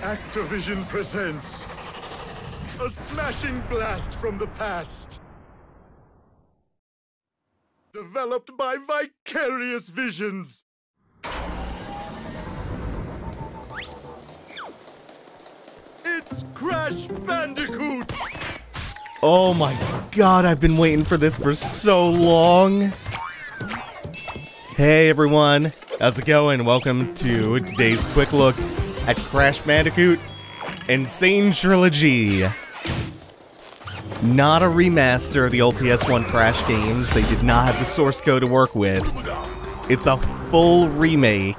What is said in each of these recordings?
Activision presents a smashing blast from the past. Developed by Vicarious Visions. It's Crash Bandicoot! Oh my god, I've been waiting for this for so long. Hey everyone, how's it going? Welcome to today's quick look at Crash Bandicoot and Sane Trilogy. Not a remaster of the old PS1 Crash games. They did not have the source code to work with. It's a full remake.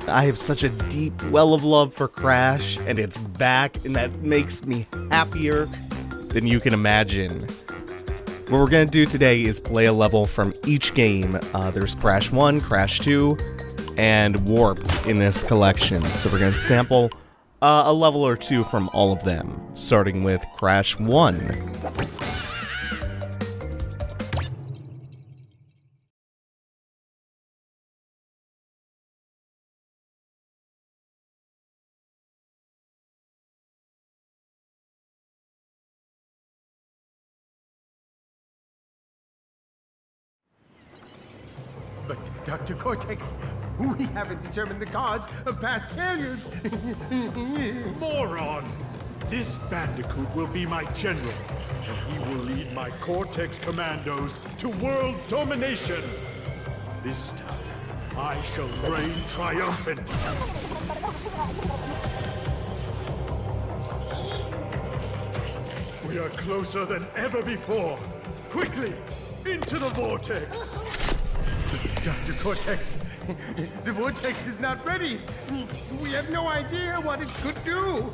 I have such a deep well of love for Crash, and it's back, and that makes me happier than you can imagine. What we're going to do today is play a level from each game. There's Crash 1, Crash 2, and Warped in this collection. So we're going to sample a level or two from all of them, starting with Crash 1. But, Dr. Cortex, we haven't determined the cause of past failures. Moron! This Bandicoot will be my general, and he will lead my Cortex commandos to world domination. This time, I shall reign triumphant. We are closer than ever before. Quickly, into the vortex. Dr. Cortex, the vortex is not ready. We have no idea what it could do.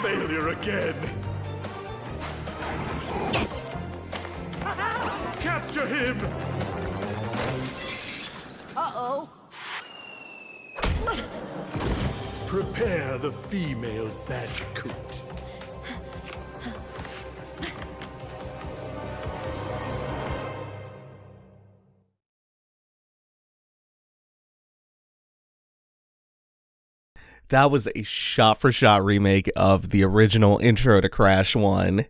Failure again. Capture him! Uh-oh. Prepare the female Bandicoot. That was a shot-for-shot remake of the original intro to Crash 1.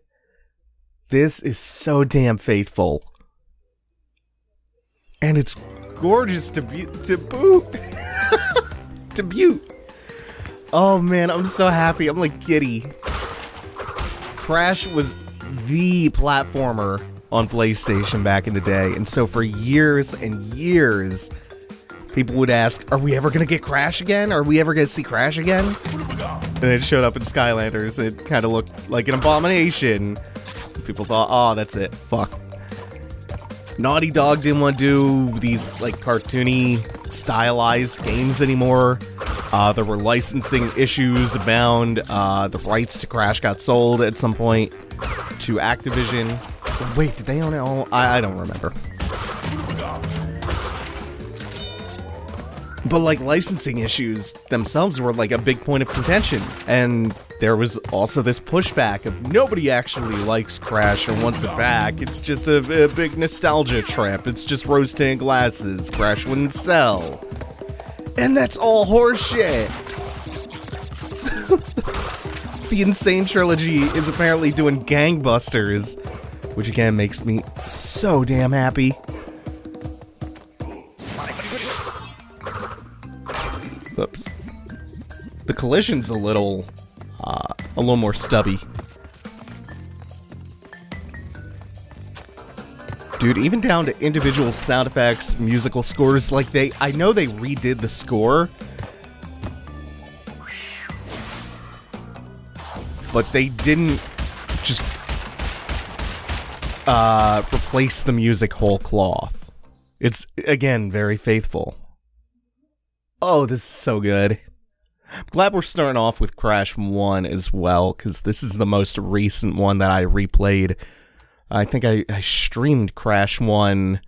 This is so damn faithful. And it's gorgeous to boot. To boot. Oh man, I'm so happy. I'm like giddy. Crash was the platformer on PlayStation back in the day, and so for years and years, people would ask, are we ever gonna get Crash again? Are we ever gonna see Crash again? And it showed up in Skylanders. It kind of looked like an abomination. People thought, oh, that's it. Fuck. Naughty Dog didn't want to do these, like, cartoony, stylized games anymore. There were licensing issues abound. The rights to Crash got sold at some point to Activision. Wait, did they own it all? I don't remember. But, like, licensing issues themselves were, like, a big point of contention. And there was also this pushback of nobody actually likes Crash or wants it back. It's just a big nostalgia trip. It's just rose-tinted glasses. Crash wouldn't sell. And that's all horseshit. The Insane Trilogy is apparently doing gangbusters, which again makes me so damn happy. Oops. The collision's a little more stubby. Dude, even down to individual sound effects, musical scores, like I know they redid the score, but they didn't just replace the music whole cloth. It's, again, very faithful. Oh, this is so good. I'm glad we're starting off with Crash 1 as well, because this is the most recent one that I replayed. I think I streamed Crash 1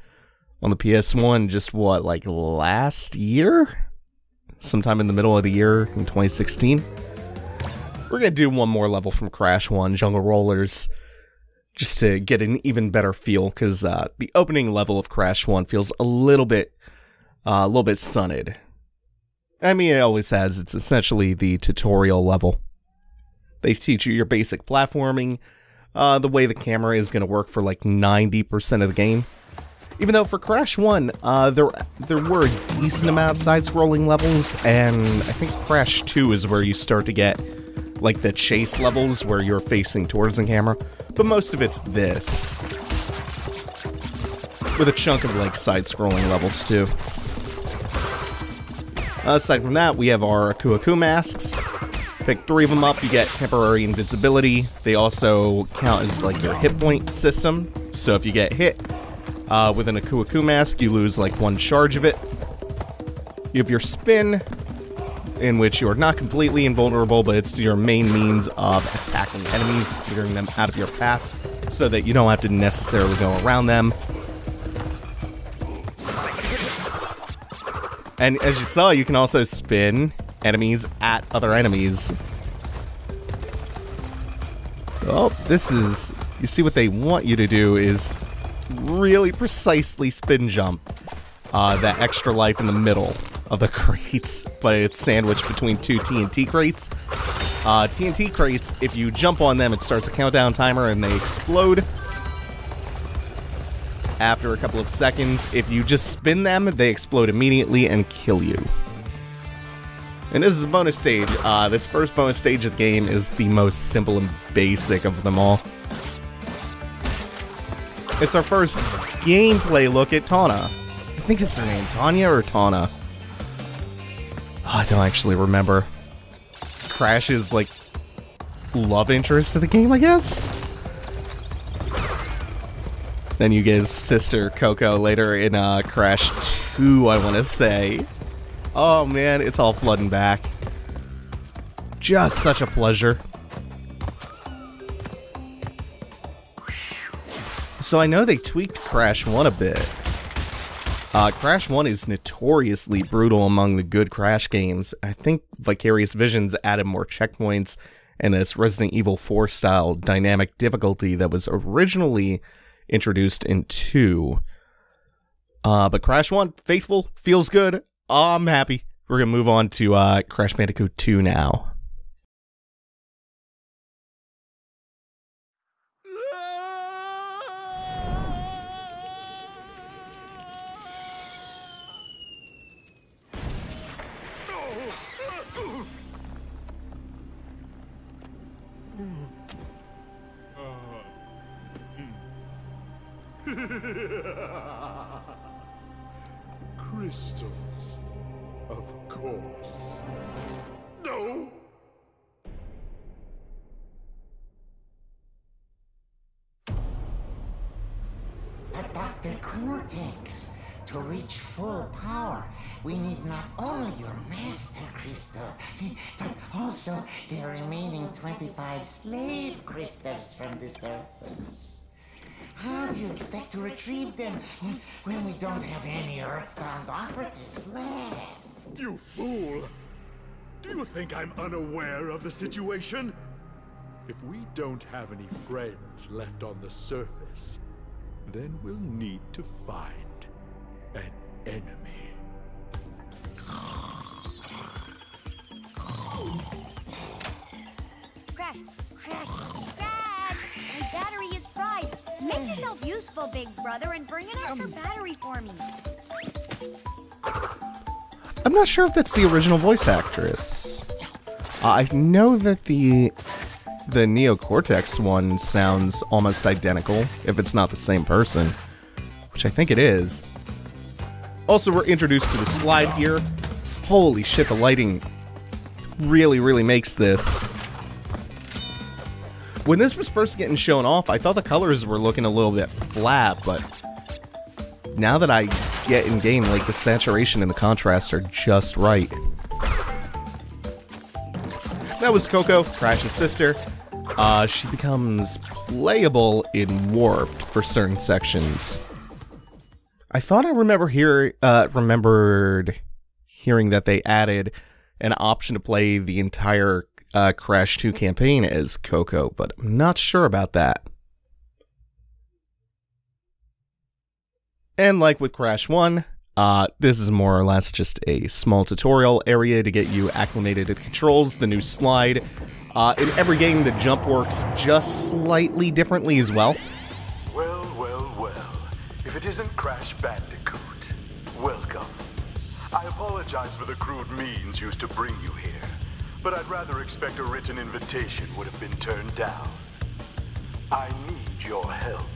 on the PS1 just, what, like last year? Sometime in the middle of the year in 2016. We're gonna do one more level from Crash 1, Jungle Rollers. just to get an even better feel, because the opening level of Crash 1 feels a little bit stunted. I mean, it always has. It's essentially the tutorial level. They teach you your basic platforming, the way the camera is going to work for like 90% of the game. Even though for Crash 1, there were a decent amount of side-scrolling levels, and I think Crash 2 is where you start to get like the chase levels where you're facing towards the camera, but most of it's this. With a chunk of like side-scrolling levels too. Aside from that, we have our Aku masks. Pick 3 of them up, you get temporary invincibility. They also count as like your hit point system, so if you get hit with an Aku mask, you lose like 1 charge of it. You have your spin, in which you are not completely invulnerable, but it's your main means of attacking enemies, clearing them out of your path, so that you don't have to necessarily go around them. And as you saw, you can also spin enemies at other enemies. Oh, this is... You see what they want you to do is really precisely spin jump that extra life in the middle of the crates, but it's sandwiched between 2 TNT crates. TNT crates, if you jump on them, it starts a countdown timer and they explode after a couple of seconds. If you just spin them, they explode immediately and kill you. And this is a bonus stage. This first bonus stage of the game is the most simple and basic of them all. It's our first gameplay look at Tawna. I think it's her name, Tanya or Tawna. Oh, I don't actually remember. Crash's, like, love interest of the game, I guess? Then you get his sister, Coco, later in Crash 2, I want to say. Oh man, it's all flooding back. Just such a pleasure. So I know they tweaked Crash 1 a bit. Crash 1 is notoriously brutal among the good Crash games. I think Vicarious Visions added more checkpoints and this Resident Evil 4 style dynamic difficulty that was originally introduced in 2. But Crash 1, faithful, feels good. I'm happy. We're going to move on to Crash Bandicoot 2 now. Crystals, of course. No! But Dr. Cortex, to reach full power, we need not only your Master Crystal, but also the remaining 25 slave crystals from the surface. How do you expect to retrieve them when we don't have any Earthbound operatives left? You fool! Do you think I'm unaware of the situation? If we don't have any friends left on the surface, then we'll need to find an enemy. Crash! Crash! Crash! My battery is fried. Make yourself useful, big brother, and bring an extra battery for me. I'm not sure if that's the original voice actress. I know that the Neo Cortex one sounds almost identical, if it's not the same person, which I think it is. Also, we're introduced to the slide here. Holy shit, the lighting really makes this. When this was first getting shown off, I thought the colors were looking a little bit flat, but now that I get in game, like, the saturation and the contrast are just right. That was Coco, Crash's sister. She becomes playable in Warped for certain sections. I thought I remembered hearing that they added an option to play the entire Crash 2 campaign as Coco, but I'm not sure about that. And like with Crash 1, this is more or less just a small tutorial area to get you acclimated to the controls, the new slide. In every game, the jump works just slightly differently as well. Well, well, well. If it isn't Crash Bandicoot, welcome. I apologize for the crude means used to bring you here, but I'd rather expect a written invitation would have been turned down. I need your help.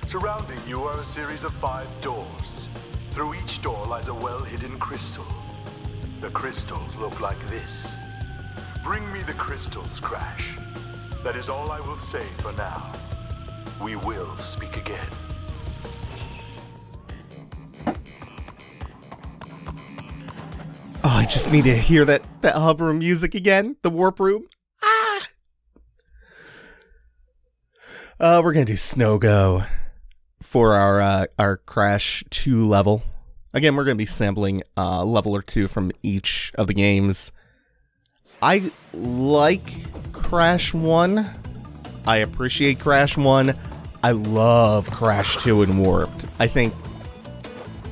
Surrounding you are a series of 5 doors. Through each door lies a well-hidden crystal. The crystals look like this. Bring me the crystals, Crash. That is all I will say for now. We will speak again. Oh, I just need to hear that hub room music again. The warp room. We're gonna do Snow Go for our Crash 2 level. Again, we're gonna be sampling a level or 2 from each of the games. I like Crash 1. I appreciate Crash 1. I love Crash 2 and Warped. I think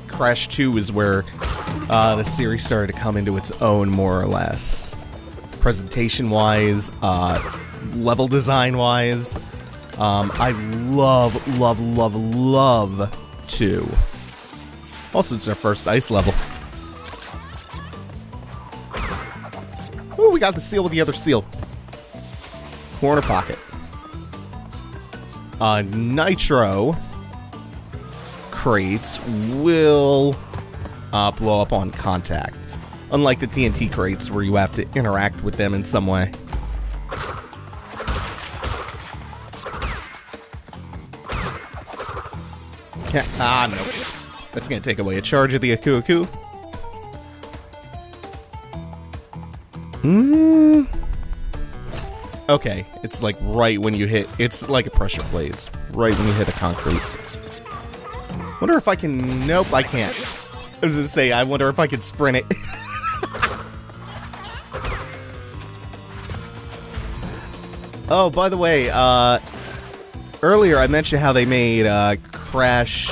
Crash 2 is where the series started to come into its own, more or less. Presentation-wise, level design-wise. I love, love, love, love 2. Also, it's our first ice level. Ooh, we got the seal with the other seal. Corner pocket. Nitro crates will blow up on contact. Unlike the TNT crates where you have to interact with them in some way. No. That's gonna take away a charge of the Aku Aku. Okay, it's like right when you hit, it's like a pressure plate. It's right when you hit a concrete. Wonder if I can, nope, I can't. I was gonna say, I wonder if I could sprint it. Oh, by the way, earlier I mentioned how they made Crash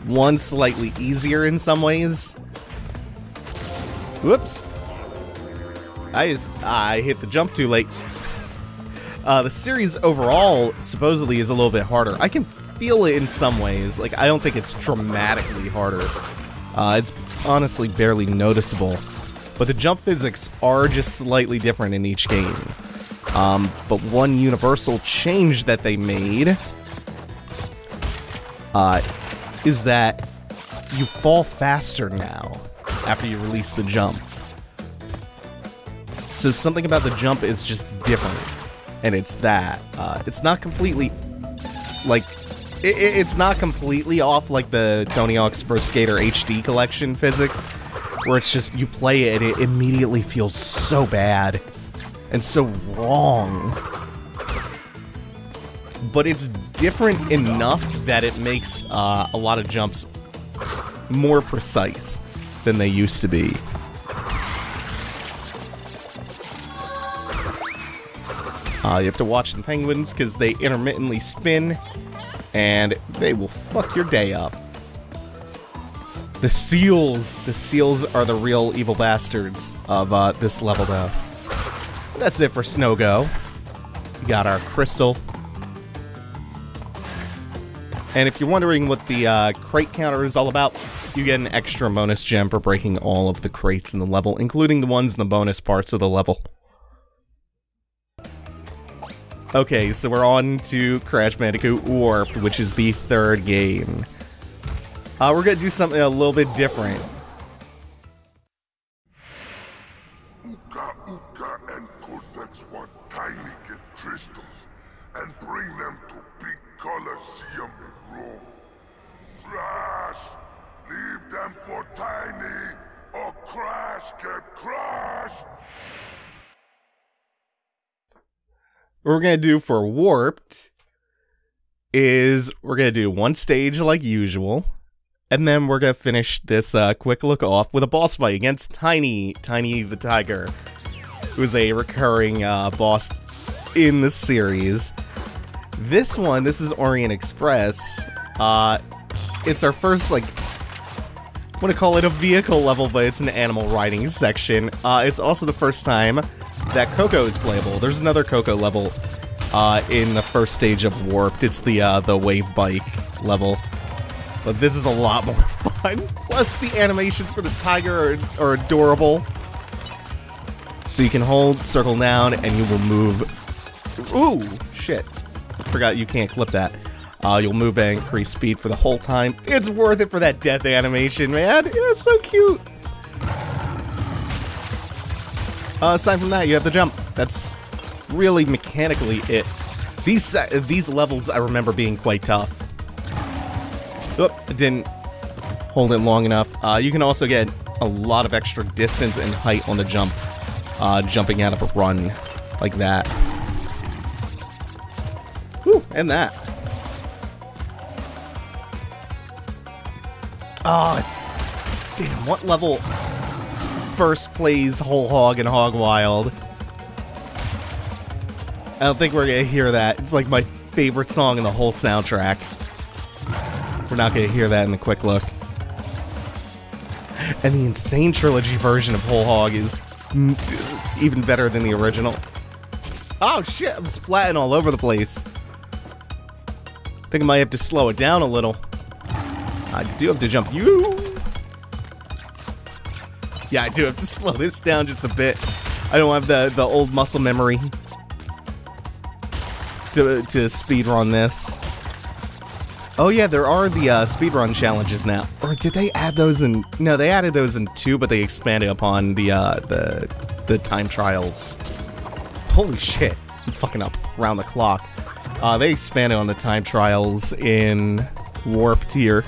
1 slightly easier in some ways. Whoops. I hit the jump too late. The series overall supposedly is a little bit harder. I can feel it in some ways. Like, I don't think it's dramatically harder. It's honestly barely noticeable. But the jump physics are just slightly different in each game. But one universal change that they made is that you fall faster now after you release the jump. So something about the jump is just different. And it's that. It's not completely, like, it's not completely off like the Tony Hawk's Pro Skater HD collection physics, where it's just, you play it and it immediately feels so bad and so wrong. But it's different enough that it makes a lot of jumps more precise than they used to be. You have to watch the penguins because they intermittently spin and they will fuck your day up. The seals are the real evil bastards of this level though. That's it for Snow Go. We got our crystal. And if you're wondering what the crate counter is all about, you get an extra bonus gem for breaking all of the crates in the level, including the ones in the bonus parts of the level. Okay, so we're on to Crash Bandicoot Warped, which is the 3rd game. We're gonna do something a little bit different. Uka Uka and Cortex want Tiny get crystals and bring them to Big Colosseum in Rome. Crash! Leave them for Tiny, or Crash get crushed! What we're gonna do for Warped is we're gonna do one stage like usual, and then we're gonna finish this quick look off with a boss fight against Tiny the Tiger, who's a recurring boss in the series. This is Orient Express. it's our first, like, I want to call it a vehicle level, but it's an animal riding section. It's also the first time that Coco is playable. There's another Coco level in the first stage of Warped. It's the wave bike level. But this is a lot more fun. Plus, the animations for the tiger are adorable. So you can hold, circle down, and you will move. Ooh, shit. Forgot you can't clip that. You'll move and increase speed for the whole time. It's worth it for that death animation, man. It's so cute. Aside from that, you have the jump. That's really mechanically it. These levels I remember being quite tough. Oop, I didn't hold it long enough. You can also get a lot of extra distance and height on the jump, jumping out of a run like that. Whew, and that. Oh, it's... Damn, what level first plays Whole Hog and Hog Wild? I don't think we're gonna hear that. It's like my favorite song in the whole soundtrack. We're not gonna hear that in the quick look. And the Insane Trilogy version of Whole Hog is even better than the original. Oh shit, I'm splatting all over the place. I think I might have to slow it down a little. I do have to jump you. Yeah, I do have to slow this down just a bit. I don't have the old muscle memory to speedrun this. Oh yeah, there are the speedrun challenges now. Or did they add those in? No, they added those in 2, but they expanded upon the time trials. Holy shit, I'm fucking up around the clock. They expanded on the time trials in Warped here,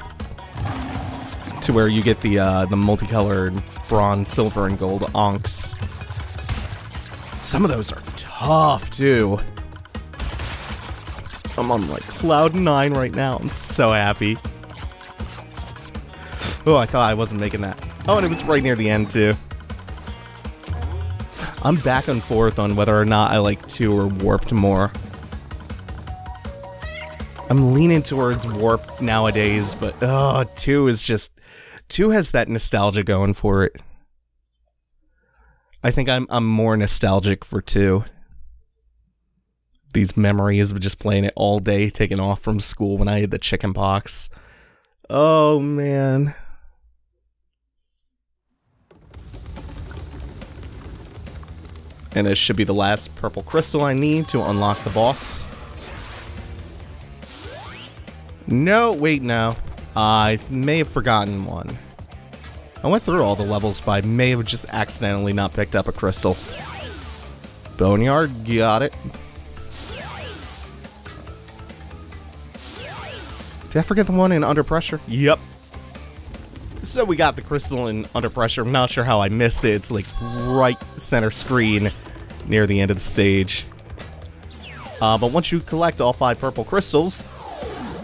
to where you get the multicolored bronze, silver, and gold onks. Some of those are tough too. I'm on like cloud 9 right now. I'm so happy. Oh, I thought I wasn't making that. Oh, and it was right near the end too. I'm back and forth on whether or not I like 2 or Warped more. I'm leaning towards Warped nowadays, but 2 is just... 2 has that nostalgia going for it. I think I'm more nostalgic for 2. These memories of just playing it all day, taking off from school when I had the chicken pox. Oh, man. And this should be the last purple crystal I need to unlock the boss. No, wait, no. I may have forgotten one. I went through all the levels, but I may have just accidentally not picked up a crystal. Boneyard, got it. Did I forget the one in Under Pressure? Yep. So we got the crystal in Under Pressure. I'm not sure how I missed it. It's like right center screen near the end of the stage. But once you collect all 5 purple crystals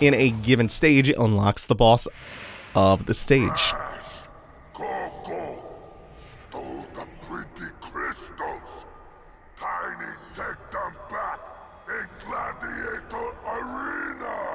in a given stage, it unlocks the boss of the stage. Coco stole the pretty crystals. Tiny, take them back in Gladiator Arena.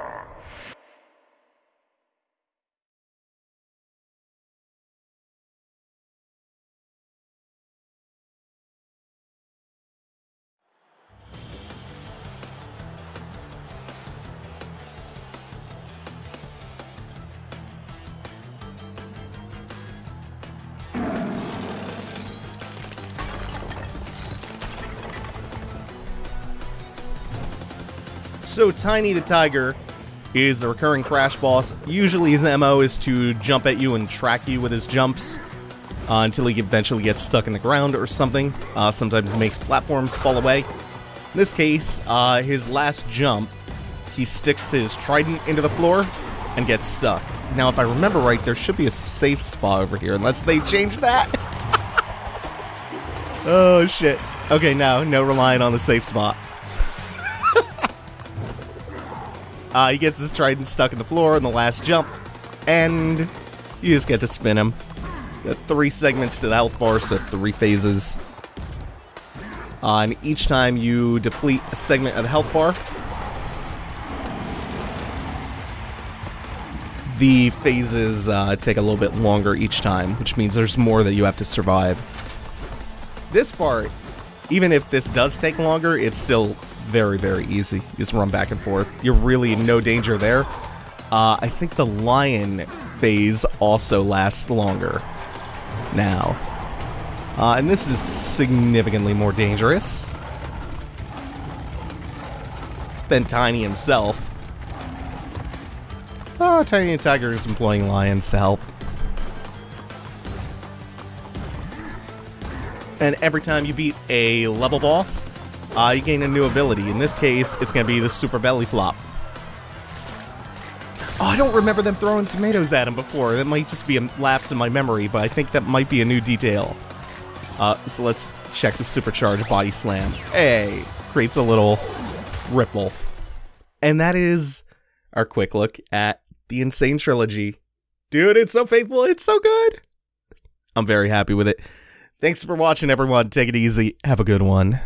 So Tiny the Tiger is a recurring Crash boss. Usually his MO is to jump at you and track you with his jumps until he eventually gets stuck in the ground or something. Sometimes he makes platforms fall away. In this case, his last jump, he sticks his trident into the floor and gets stuck. Now, if I remember right, there should be a safe spot over here, unless they change that. Oh, shit. Okay, no relying on the safe spot. He gets his trident stuck in the floor in the last jump, and you just get to spin him. 3 segments to the health bar, so 3 phases. And each time you deplete a segment of the health bar, the phases take a little bit longer each time, which means there's more that you have to survive. This part, even if this does take longer, it's still very, very easy. You just run back and forth. You're really in no danger there. I think the lion phase also lasts longer now. And this is significantly more dangerous than Tiny himself. Oh, Tiny and Tiger is employing lions to help. And every time you beat a level boss, you gain a new ability. In this case, it's going to be the Super Belly Flop. Oh, I don't remember them throwing tomatoes at him before. That might just be a lapse in my memory, but I think that might be a new detail. So let's check the Supercharged Body Slam. Hey, creates a little ripple. And that is our quick look at the Insane Trilogy. Dude, it's so faithful. It's so good. I'm very happy with it. Thanks for watching, everyone. Take it easy. Have a good one.